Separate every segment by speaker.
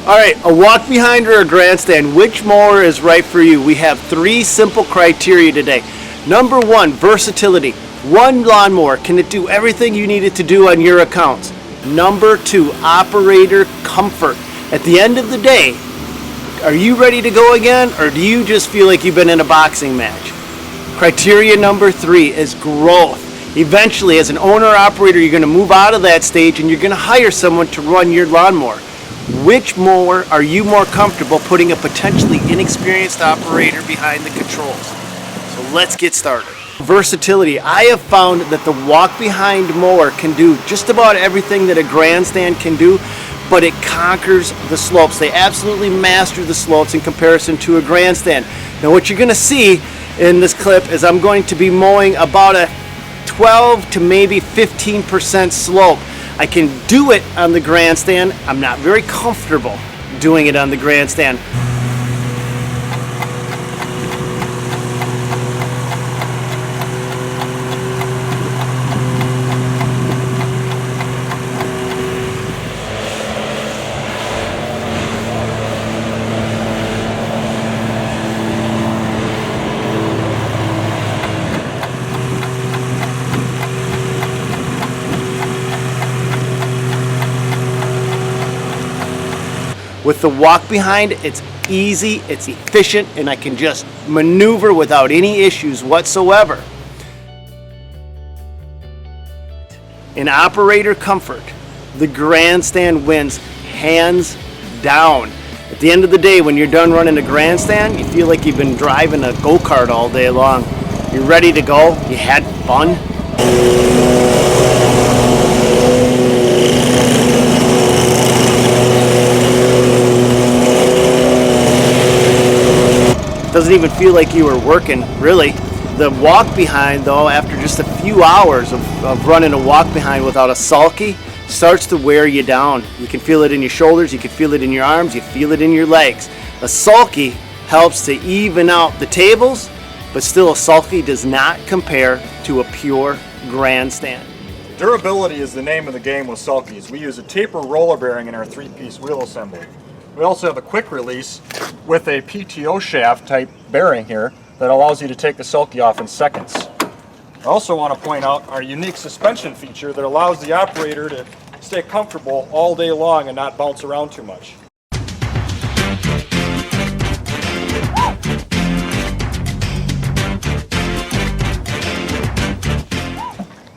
Speaker 1: All right, a walk behind or a grandstand, which mower is right for you? We have 3 simple criteria today. Number 1, versatility. One lawnmower, can it do everything you need it to do on your accounts? Number 2, operator comfort. At the end of the day, are you ready to go again, or do you just feel like you've been in a boxing match? Criteria number 3 is growth. Eventually, as an owner-operator, you're going to move out of that stage and you're going to hire someone to run your lawnmower. Which mower are you more comfortable putting a potentially inexperienced operator behind the controls? So let's get started. Versatility. I have found that the walk-behind mower can do just about everything that a grandstand can do, but it conquers the slopes. They absolutely master the slopes in comparison to a grandstand. Now what you're going to see in this clip is I'm going to be mowing about a 12 to maybe 15% slope. I can do it on the grandstand. I'm not very comfortable doing it on the grandstand. With the walk behind, it's easy, it's efficient, and I can just maneuver without any issues whatsoever. In operator comfort, the grandstand wins hands down. At the end of the day, when you're done running a grandstand, you feel like you've been driving a go-kart all day long. You're ready to go, you had fun. Doesn't even feel like you were working, really. The walk behind, though, after just a few hours of running a walk behind without a sulky, starts to wear you down. You can feel it in your shoulders, you can feel it in your arms, you feel it in your legs. A sulky helps to even out the tables, but still a sulky does not compare to a pure grandstand.
Speaker 2: Durability is the name of the game with sulkies. We use a taper roller bearing in our 3-piece wheel assembly. We also have a quick release with a PTO shaft type bearing here that allows you to take the sulky off in seconds. I also want to point out our unique suspension feature that allows the operator to stay comfortable all day long and not bounce around too much.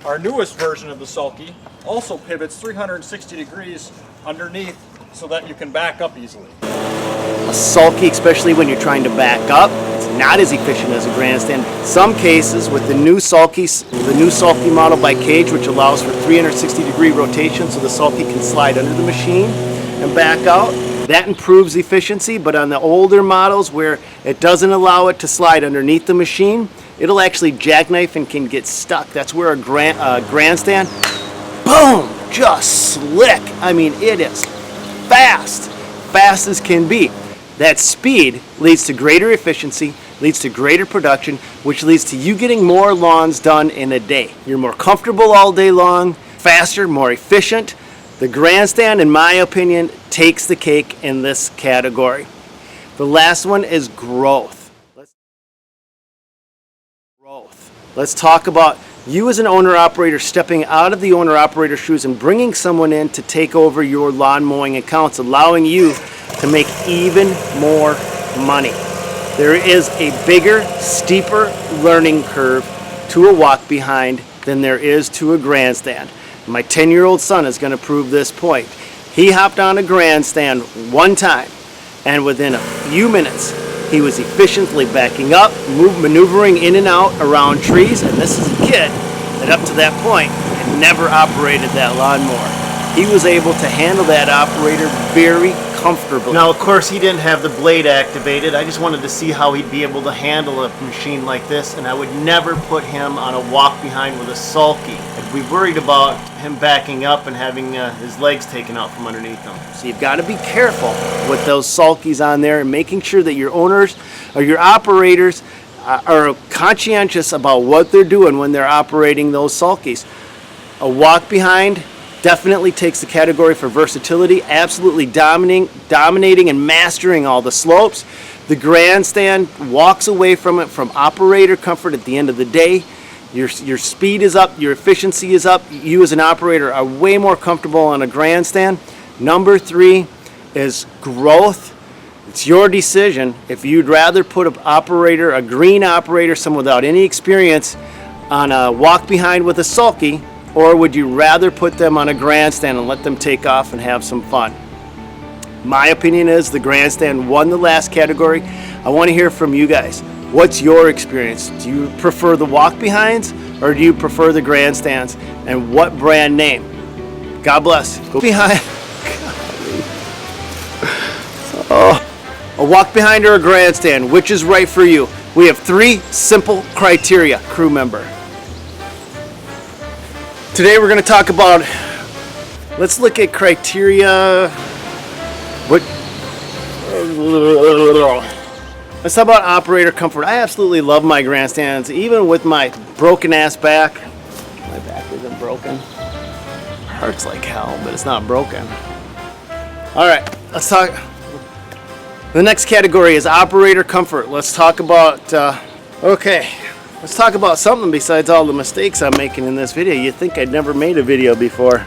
Speaker 2: Our newest version of the sulky also pivots 360 degrees underneath so that you can back up easily.
Speaker 1: A sulky, especially when you're trying to back up, it's not as efficient as a grandstand. Some cases with the new sulky model by Cage, which allows for 360-degree rotation so the sulky can slide under the machine and back out, that improves efficiency. But on the older models where it doesn't allow it to slide underneath the machine, it'll actually jackknife and can get stuck. That's where a grandstand, boom, just slick. I mean, it is fast as can be. That speed leads to greater efficiency, leads to greater production, which leads to you getting more lawns done in a day. You're more comfortable all day long, faster, more efficient. The grandstand, in my opinion, takes the cake in this category. The last one is growth. Let's talk about you as an owner-operator stepping out of the owner-operator shoes and bringing someone in to take over your lawn mowing accounts, allowing you to make even more money. There is a bigger, steeper learning curve to a walk behind than there is to a grandstand. My 10-year-old son is going to prove this point. He hopped on a grandstand one time, and within a few minutes, he was efficiently backing up, maneuvering in and out around trees, and this is a kid that up to that point had never operated that lawnmower. He was able to handle that operator very comfortably. Now, of course, he didn't have the blade activated. I just wanted to see how he'd be able to handle a machine like this, and I would never put him on a walk behind with a sulky. I'd be worried about him backing up and having his legs taken out from underneath him. So you've got to be careful with those sulkies on there and making sure that your owners or your operators are conscientious about what they're doing when they're operating those sulkies. A walk behind definitely takes the category for versatility, absolutely dominating and mastering all the slopes. The Grandstand walks away from it from operator comfort at the end of the day. Your speed is up, your efficiency is up. You as an operator are way more comfortable on a Grandstand. Number 3 is growth. It's your decision if you'd rather put a green operator, someone without any experience, on a walk behind with a sulky, or would you rather put them on a Grandstand and let them take off and have some fun? My opinion is the Grandstand won the last category. I want to hear from you guys. What's your experience? Do you prefer the walk behinds or do you prefer the Grandstands? And what brand name? God bless. Go behind. Oh. A walk behind or a Grandstand, which is right for you? We have 3 simple criteria, crew member. Today we're going to talk about, let's look at criteria. Let's talk about operator comfort. I absolutely love my Grandstands, even with my broken ass back. My back isn't broken. Hurts like hell, but it's not broken. All right, let's talk. The next category is operator comfort. Let's talk about, let's talk about something besides all the mistakes I'm making in this video. You'd think I'd never made a video before.